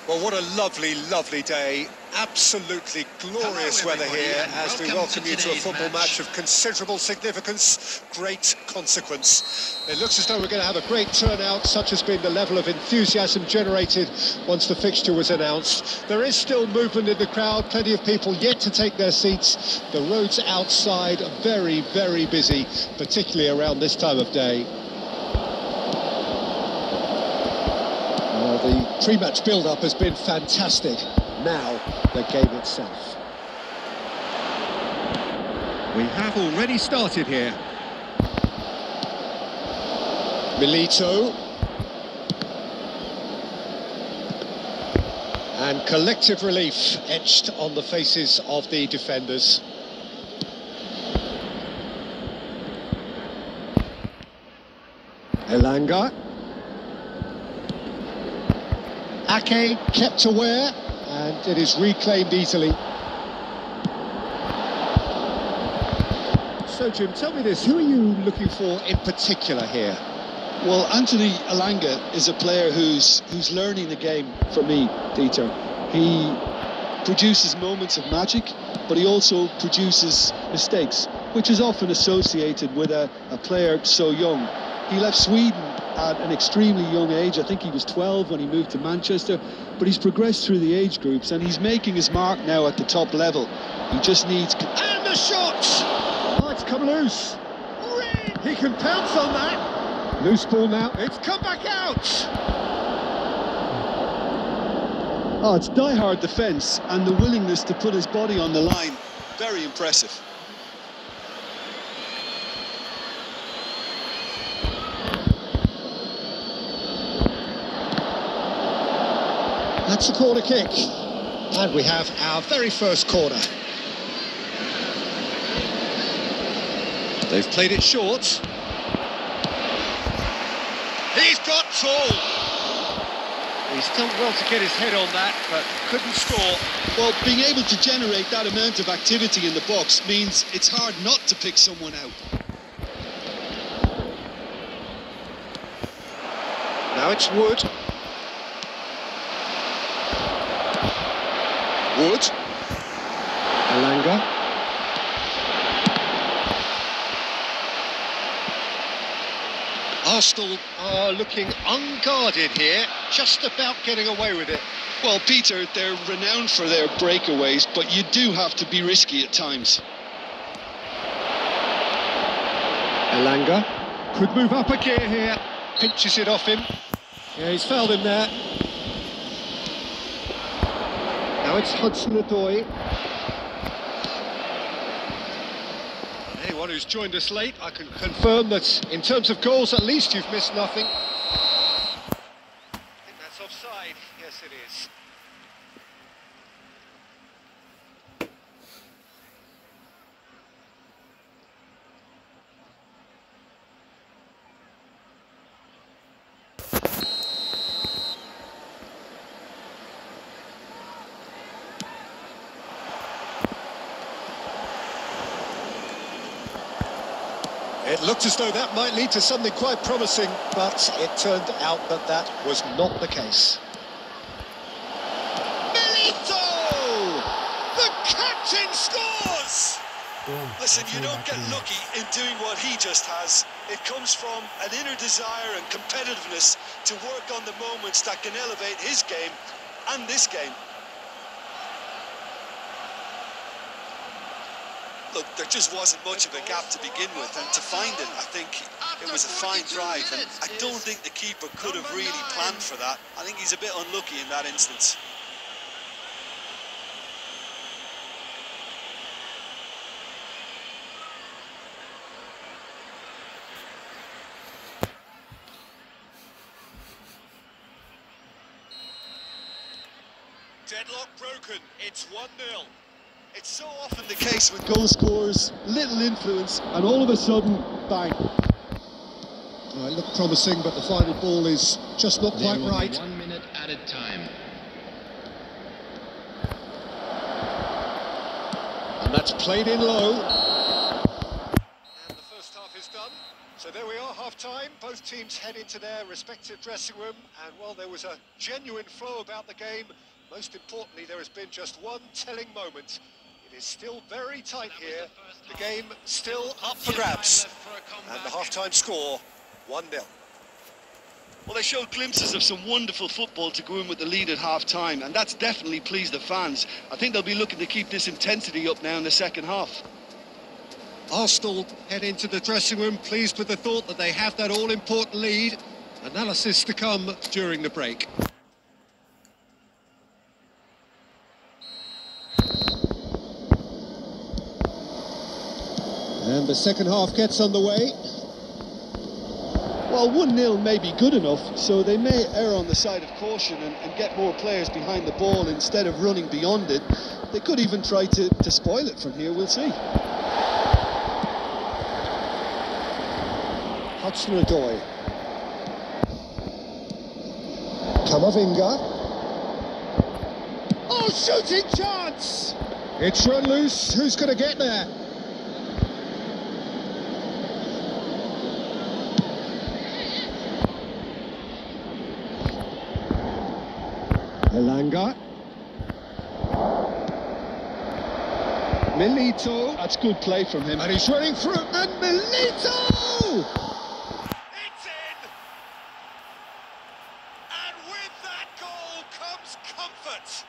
Well, what a lovely, lovely day. Absolutely glorious weather here as we welcome you to a football match of considerable significance, great consequence. It looks as though we're going to have a great turnout, such has been the level of enthusiasm generated once the fixture was announced. There is still movement in the crowd, plenty of people yet to take their seats. The roads outside are very, very busy, particularly around this time of day. The pre-match build-up has been fantastic. Now, the game itself. We have already started here. Milito. And collective relief etched on the faces of the defenders. Elanga. Ake kept aware, and it is reclaimed easily. So, Jim, tell me this, who are you looking for in particular here? Well, Anthony Elanga is a player who's learning the game for me, Peter. He produces moments of magic, but he also produces mistakes, which is often associated with a player so young. He left Sweden at an extremely young age. I think he was 12 when he moved to Manchester, but he's progressed through the age groups and he's making his mark now at the top level. He just needs... And the shot! Oh, it's come loose. He can pounce on that. Loose ball now. It's come back out. Oh, it's die-hard defence and the willingness to put his body on the line. Very impressive. That's a corner kick. And we have our very first corner. They've played it short. He's got tall. He's done well to get his head on that, but couldn't score. Well, being able to generate that amount of activity in the box means it's hard not to pick someone out. Now it's Wood. Wood. Elanga. Arsenal are looking unguarded here, just about getting away with it. Well, Peter, they're renowned for their breakaways, but you do have to be risky at times. Elanga could move up a gear here, pinches it off him. Yeah, he's fouled him there. Now it's Hudson-Odoi. Anyone who's joined us late, I can confirm that in terms of goals, at least you've missed nothing. I think that's offside. Yes, it is. It looked as though that might lead to something quite promising, but it turned out that that was not the case. Milito! The captain scores! Listen, you don't get lucky in doing what he just has. It comes from an inner desire and competitiveness to work on the moments that can elevate his game and this game. Look, there just wasn't much of a gap to begin with, and to find it, I think it was a fine drive, and I don't think the keeper could have really planned for that. I think he's a bit unlucky in that instance. Deadlock broken, it's 1-0. It's so often the case with goal scorers, little influence, and all of a sudden, bang. Well, it looked promising, but the final ball is just not quite right. 1 minute added time. And that's played in low. And the first half is done. So there we are, half-time. Both teams head into their respective dressing room, and while there was a genuine flow about the game, most importantly, there has been just one telling moment. It is still very tight here. The game still up for grabs, and the half-time score, 1-0. Well, they showed glimpses of some wonderful football to go in with the lead at half-time, and that's definitely pleased the fans. I think they'll be looking to keep this intensity up now in the second half. Arsenal head into the dressing room pleased with the thought that they have that all-important lead. Analysis to come during the break. And the second half gets underway. Well, 1-0 may be good enough, so they may err on the side of caution and get more players behind the ball instead of running beyond it. They could even try to spoil it from here, we'll see. Hudson-Odoi. Camavinga. Oh, shooting chance! It's run loose. Who's going to get there? Elanga. Milito. That's good play from him. And he's running through. And Milito! It's in! And with that goal comes comfort.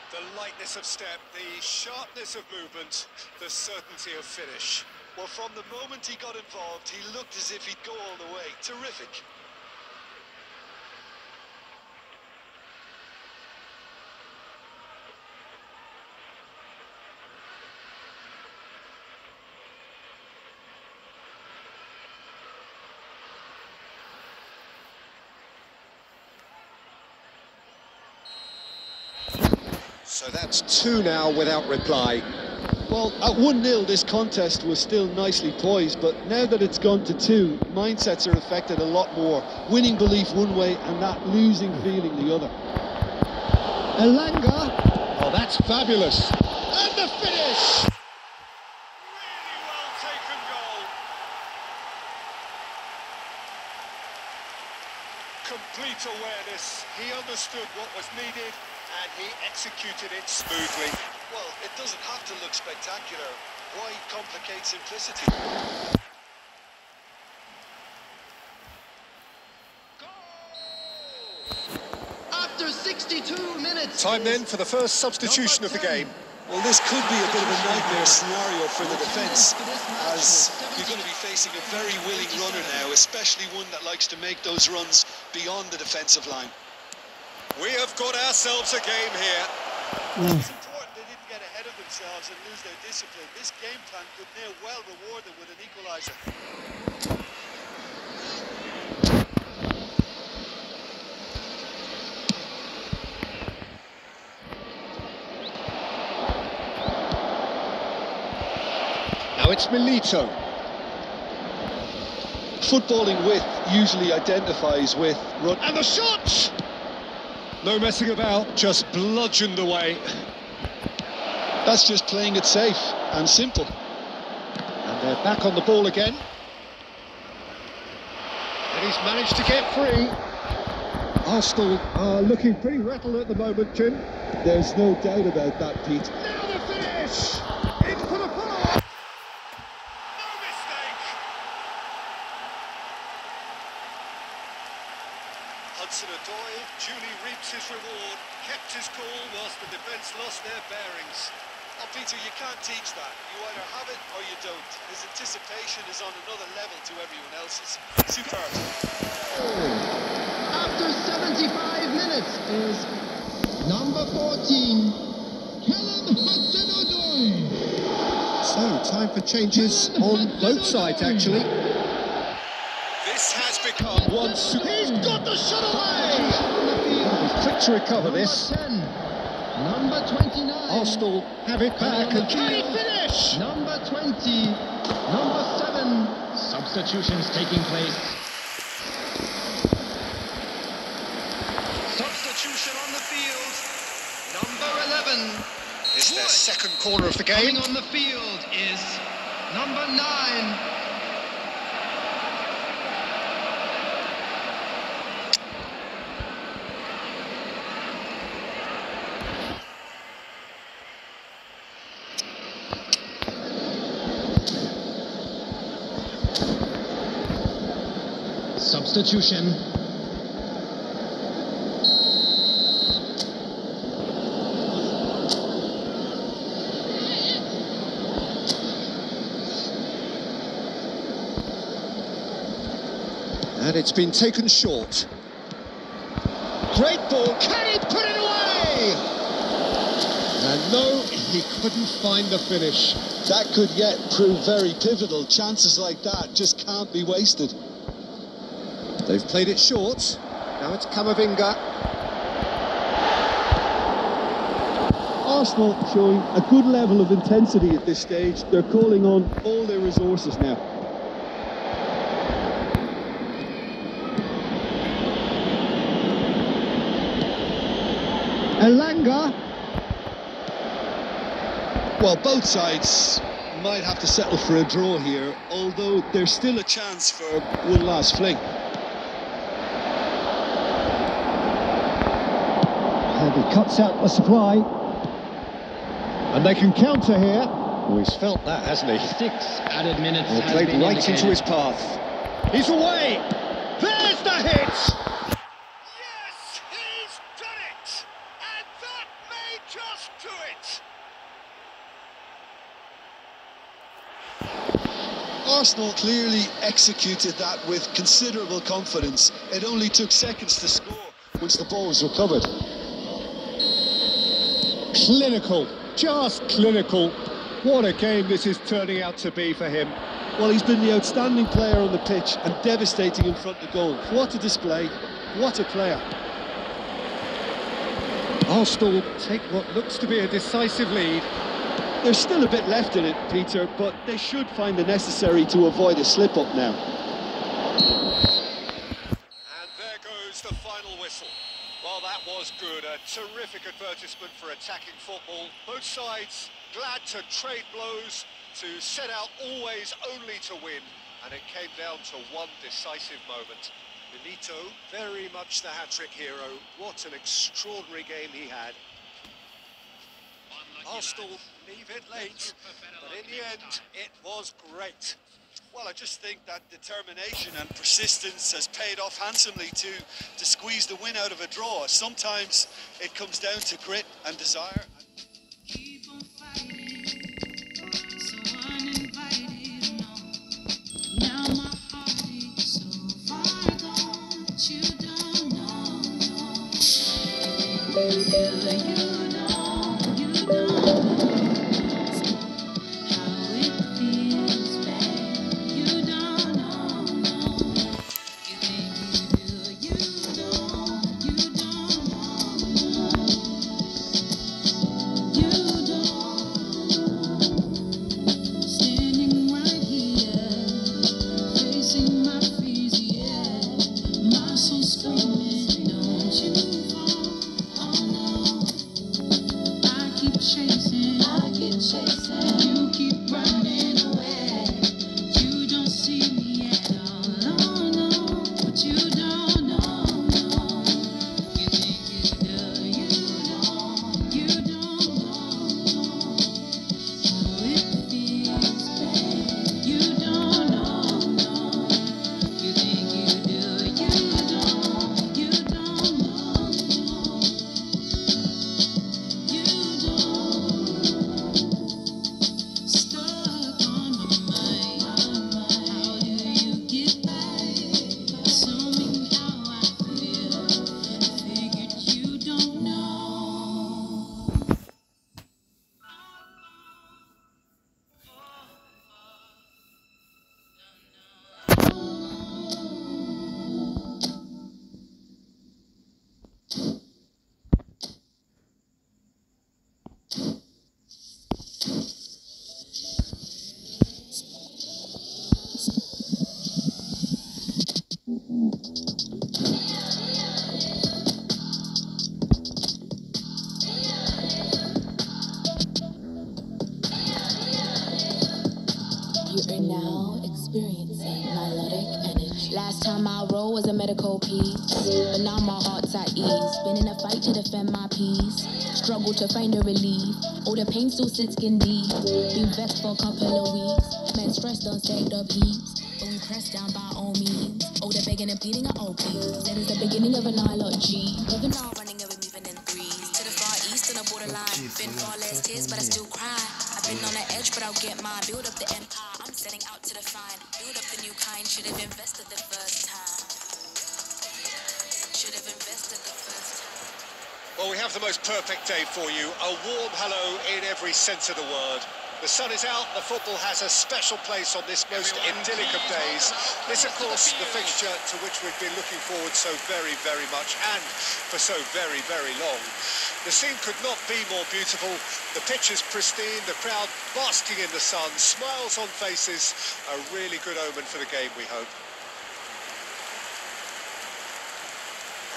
The lightness of step, the sharpness of movement, the certainty of finish. Well, from the moment he got involved, he looked as if he'd go all the way. Terrific. So that's 2 now without reply. Well, at 1-0, this contest was still nicely poised, but now that it's gone to 2, mindsets are affected a lot more. Winning belief one way and that losing feeling the other. Elanga. Oh, that's fabulous. And the finish! Really well taken goal. Complete awareness. He understood what was needed and he executed it smoothly. Well, it doesn't have to look spectacular. Why complicate simplicity? After 62 minutes. Time then for the first substitution of the game. Well, this could be a bit of a nightmare scenario for the defence, as you're going to be facing a very willing runner now, especially one that likes to make those runs beyond the defensive line. We have got ourselves a game here. It's important they didn't get ahead of themselves and lose their discipline. This game plan could now well reward them with an equaliser. Now it's Milito. Footballing width usually identifies with run. And the shot! No messing about, just bludgeoned away. That's just playing it safe and simple. And they're back on the ball again. And he's managed to get free. Arsenal are looking pretty rattled at the moment, Jim. There's no doubt about that, Pete. Now the finish! In for the follow-up! No mistake! Hudson-Odoi duly reaps his reward, kept his cool whilst the defence lost their bearings. Oh, Peter, you can't teach that. You either have it or you don't. His anticipation is on another level to everyone else's. Superb. After 75 minutes is number 14, Hudson-Odoi. So, time for changes on both sides, actually. This has become one super... He's got the shot away! He's quick to recover this. Number 29. Arsenal have it back and can he finish? Number 20. Number 7. Substitutions taking place. Substitution on the field. Number 11. It's their second corner of the game. Coming on the field is number 9. Substitution. And it's been taken short. Great ball, can he put it away? And no, he couldn't find the finish. That could yet prove very pivotal. Chances like that just can't be wasted. They've played it short. Now it's Camavinga. Arsenal showing a good level of intensity at this stage. They're calling on all their resources now. Elanga. Well, both sides might have to settle for a draw here, although there's still a chance for one last fling. And he cuts out the supply. And they can counter here. Oh, he's felt that, hasn't he? 6 added minutes. Well, played right into his path. He's away. There's the hit. Yes, he's done it. And that may just do it. Arsenal clearly executed that with considerable confidence. It only took seconds to score once the ball was recovered. Clinical, just clinical. What a game this is turning out to be for him. Well, he's been the outstanding player on the pitch and devastating in front of goal. What a display, what a player. Arsenal take what looks to be a decisive lead. There's still a bit left in it, Peter, but they should find the necessary to avoid a slip-up now. And there goes the final whistle. Well, that was good. A terrific advertisement for attacking football. Both sides glad to trade blows, to set out always only to win. And it came down to one decisive moment. Benito, very much the hat-trick hero. What an extraordinary game he had. Arsenal leave it late, but in the end, it was great. Well, I just think that determination and persistence has paid off handsomely to squeeze the win out of a draw. Sometimes it comes down to grit and desire. Keep on fighting, so uninvited, no. Now my heart is so far gone that you don't know, no. You don't know how it feels, babe. You don't know, no. You think you do, you don't know, no. You don't. Standing right here, facing my fears, yeah. My soul screaming, don't you fall, oh no. I keep chasing, you keep running away. You don't see me at all, oh no. But you don't know, no. You think you do, you don't know how it feels, babe. You don't know, no. You think you do, you don't know, you don't. Stuck on my mind, how do you get back? So many time I roll was a medical piece, but now my heart's at ease. Been in a fight to defend my peace, struggle to find a relief. All the pain still sits skin deep. Been vexed for a couple of weeks, men stressed on stacked up heaps, but we pressed down by all means. All the begging and pleading are OP. That is the beginning of an ILOG. Even now running and we're moving in threes to the far east on the borderline. Been far less tears, but I still cry. I've been on the edge, but I'll get mine. Build up the empire, I'm setting out to define. Build up the new kind, should have invested the first time. Should have invested the first time. Well, we have the most perfect day for you. A warm hello in every sense of the word. The sun is out, the football has a special place on this most idyllic of days. This, of course, the fixture to which we've been looking forward so very, very much, and for so very, very long. The scene could not be more beautiful. The pitch is pristine, the crowd basking in the sun, smiles on faces. A really good omen for the game, we hope.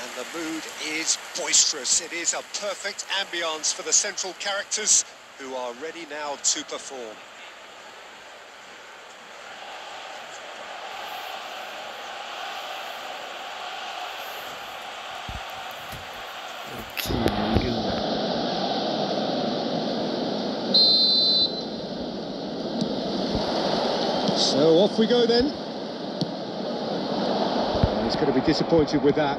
And the mood is boisterous. It is a perfect ambience for the central characters, who are ready now to perform. So off we go then. He's going to be disappointed with that.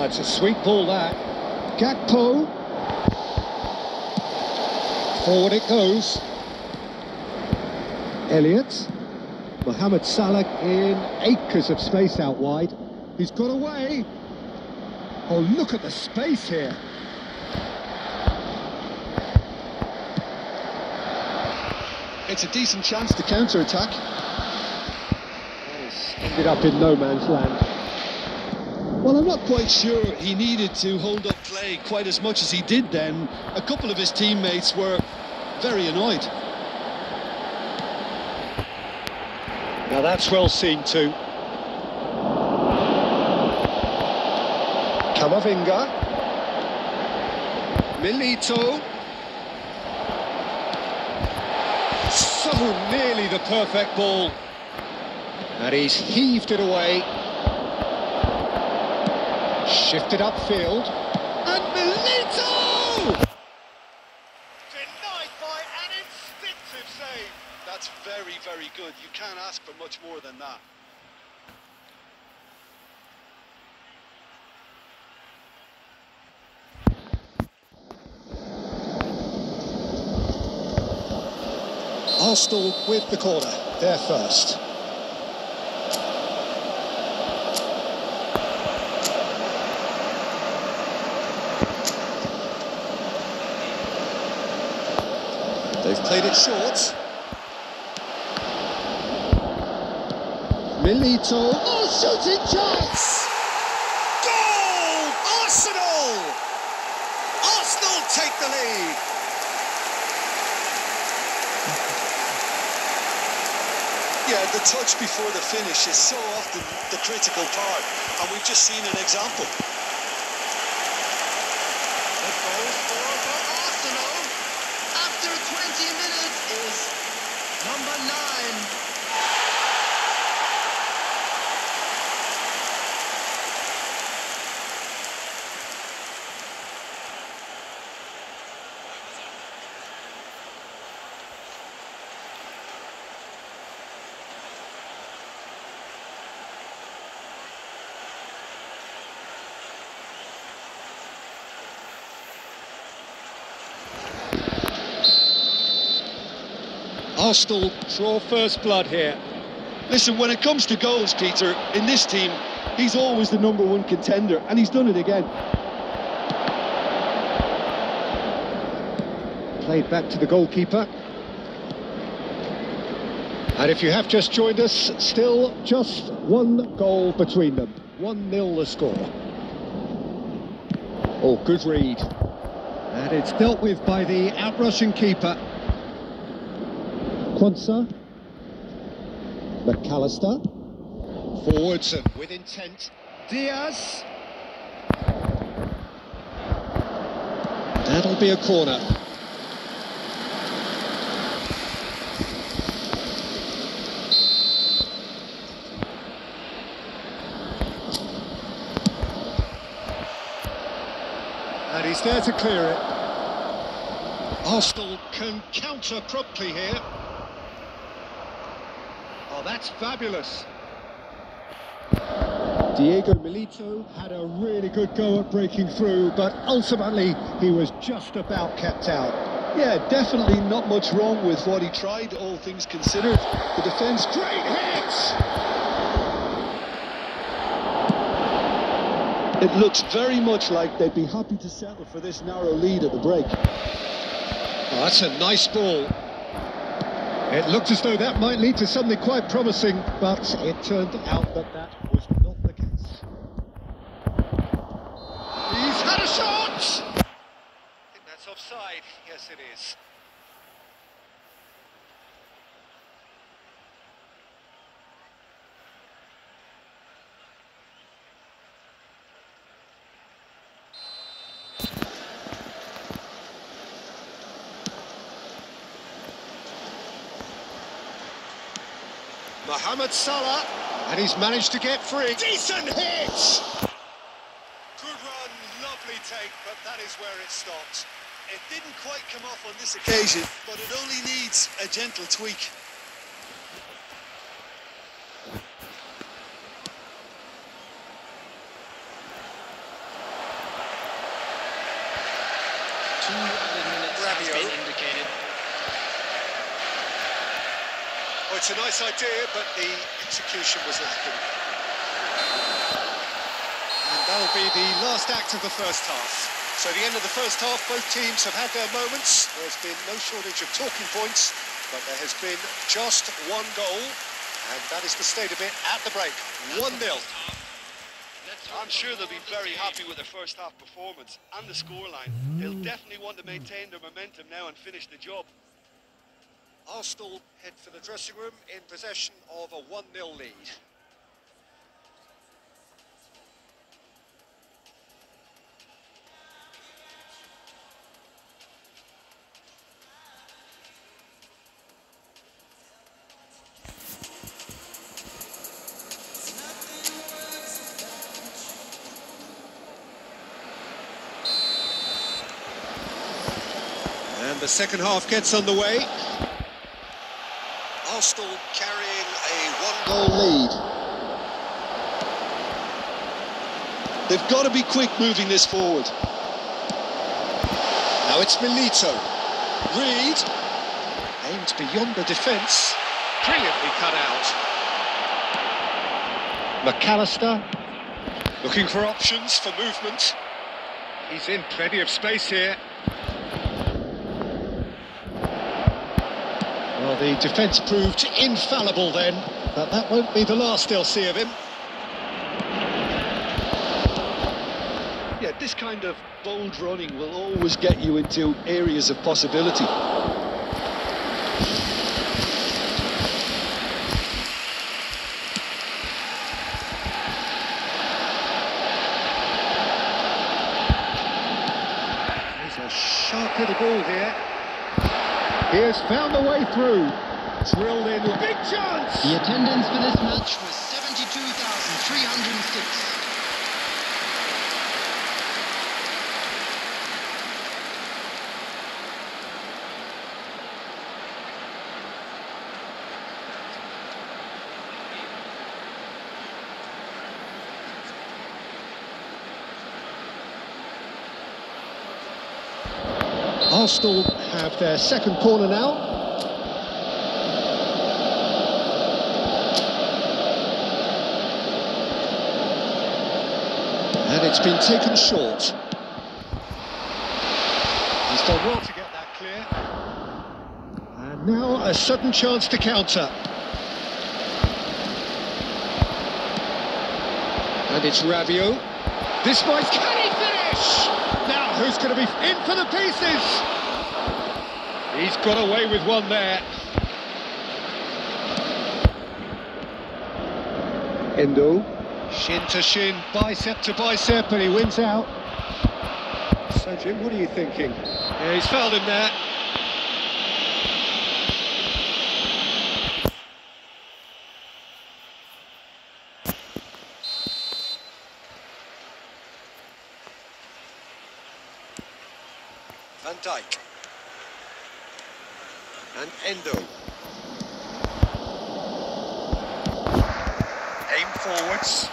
It's a sweet ball, that. Gakpo. Forward it goes. Elliott. Mohamed Salah in acres of space out wide. He's got away. Oh, look at the space here. It's a decent chance to counter-attack. Ended up in no man's land. Well, I'm not quite sure he needed to hold up play quite as much as he did then. A couple of his teammates were very annoyed. Now that's well seen too. Camavinga. Milito. So nearly the perfect ball. And he's heaved it away. Shifted upfield. And Milito! Denied by an instinctive save. That's very, very good. You can't ask for much more than that. Arsenal with the corner, they're first. They've played it short. Milito, oh, shooting chance! Goal! Arsenal! Arsenal take the lead. Yeah, the touch before the finish is so often the critical part, and we've just seen an example. The goal scorer for Arsenal after 20 minutes is number 9. Arsenal draw first blood here. Listen, when it comes to goals, Peter, in this team, he's always the #1 contender, and he's done it again. Played back to the goalkeeper. And if you have just joined us, still just one goal between them. 1-0 the score. Oh, good read. And it's dealt with by the out-rushing keeper. Quansah. McAllister. Forwards and with intent. Diaz. That'll be a corner. he's there to clear it. Arsenal can counter promptly here. Oh, that's fabulous. Diego Milito had a really good go at breaking through, but ultimately he was just about kept out. Yeah, definitely not much wrong with what he tried, all things considered. The defence, Great hit! it looks very much like they'd be happy to settle for this narrow lead at the break. Oh, that's a nice ball. It looked as though that might lead to something quite promising, but it turned out that that was not the case. He's had a shot! I think that's offside. Yes, it is. Mohamed Salah, and he's managed to get free. Decent hit! Good run, lovely take, but that is where it stopped. It didn't quite come off on this occasion, but it only needs a gentle tweak. Oh, it's a nice idea, but the execution was lacking. And that'll be the last act of the first half. So the end of the first half, both teams have had their moments. There's been no shortage of talking points, but there has been just one goal, and that is the state of it at the break. 1-0. I'm sure they'll be very happy with their first half performance and the scoreline. They'll definitely want to maintain their momentum now and finish the job. Arsenal head for the dressing room in possession of a 1-0 lead. And the second half gets underway. Arsenal carrying a one-goal lead. They've got to be quick moving this forward. Now it's Milito. Reed aimed beyond the defence. Brilliantly cut out. McAllister looking for options for movement. He's in plenty of space here. Well, the defence proved infallible then, but that won't be the last they'll see of him. Yeah, this kind of bold running will always get you into areas of possibility. There's a sharp little ball here. He has found a way through. Drilled in, big chance! The attendance for this match was 72,306. Arsenal have their second corner now. And it's been taken short. He's done well to get that clear. And now a sudden chance to counter. And it's Rabiot. This might... Can he finish? Now, who's going to be in for the pieces? He's got away with one there. Endo. Shin to shin, bicep to bicep, and he wins out. So, Jim, what are you thinking? Yeah, he's fouled him there. Van Dijk. And Endo. Aim forwards.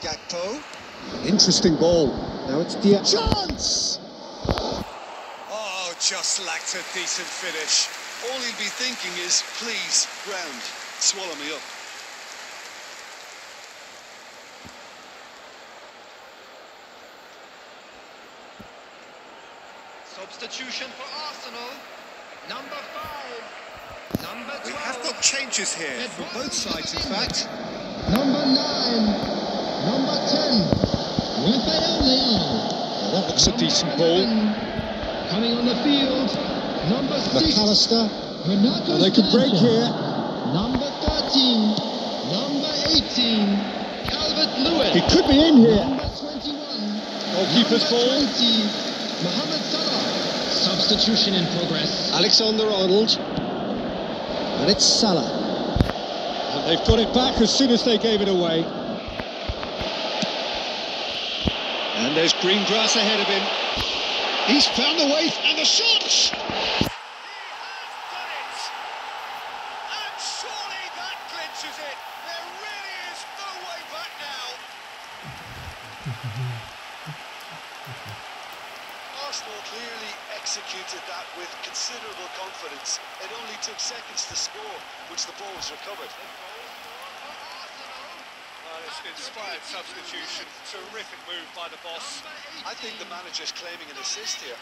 Gakpo. Interesting ball. Now it's Diaz. Chance! Oh, just lacked a decent finish. All he'll be thinking is, please, ground, swallow me up. Substitution for Arsenal. Number 5. Number 12. We have got changes here from both sides, in fact. Number 9. Number 10. Rafael Leão. That looks a Number decent 11, ball. coming on the field. Number 6. McAllister. Renato And they could break Sanchez. here. Number 13. Number 18. Calvert-Lewin. He could be in here. Number 21. Goalkeeper's Number ball. 20. Mohamed Salah. Substitution in progress. Alexander-Arnold. And it's Salah. And they've got it back as soon as they gave it away. And there's green grass ahead of him. He's found the way, and the shot! He has done it! And surely that clinches it. There really is no way back now. Arsenal clearly executed that with considerable confidence. It only took seconds to score, which the ball was recovered. Well, it's an inspired substitution. Terrific move by the boss. I think the manager's claiming an assist here.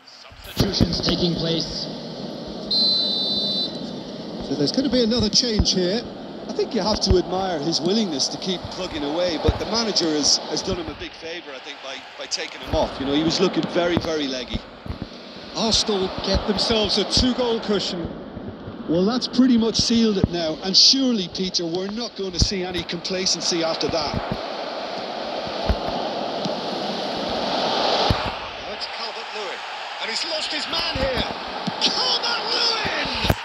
Substitutions taking place. So there's going to be another change here. I think you have to admire his willingness to keep plugging away, but the manager has done him a big favour, I think, by taking him off. You know, he was looking very, very leggy. Arsenal get themselves a 2-goal cushion. Well, that's pretty much sealed it now, and surely, Peter, we're not going to see any complacency after that. Now it's Calvert-Lewin. And he's lost his man here. Calvert-Lewin!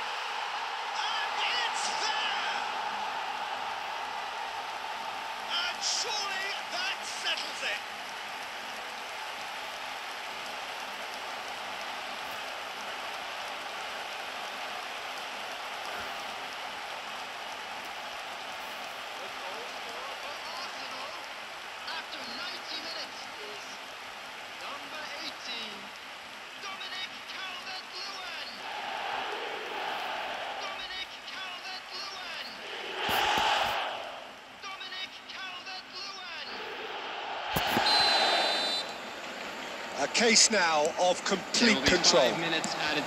Surely that settles it. The goal scorer for Arsenal after 90 minutes is number 18, Dominic Calvert-Lewin. Dominic Calvert-Lewin. A case now of complete control.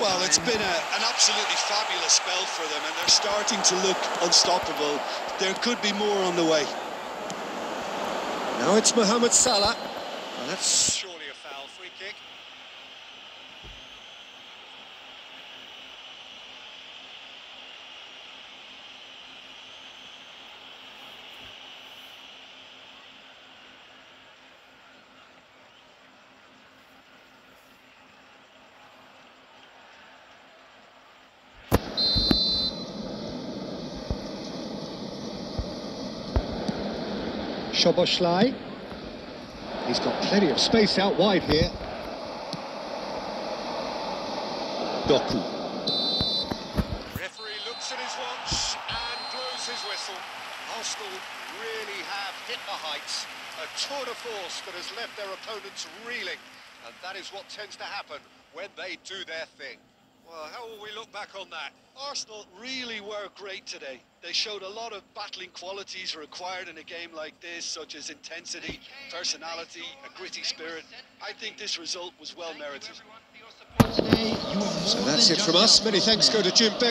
Well, it's been an absolutely fabulous spell for them, and they're starting to look unstoppable. There could be more on the way. Now it's Mohamed Salah. Well, that's surely a foul. Free kick. Szoboszlai. He's got plenty of space out wide here. Doku. Referee looks at his watch and blows his whistle. Arsenal really have hit the heights. A tour de force that has left their opponents reeling. And that is what tends to happen when they do their thing. Well, how will we look back on that? Arsenal really were great today. They showed a lot of battling qualities required in a game like this, such as intensity, personality, a gritty spirit. I think this result was well merited. So that's it from us. Many thanks go to Jim Beck.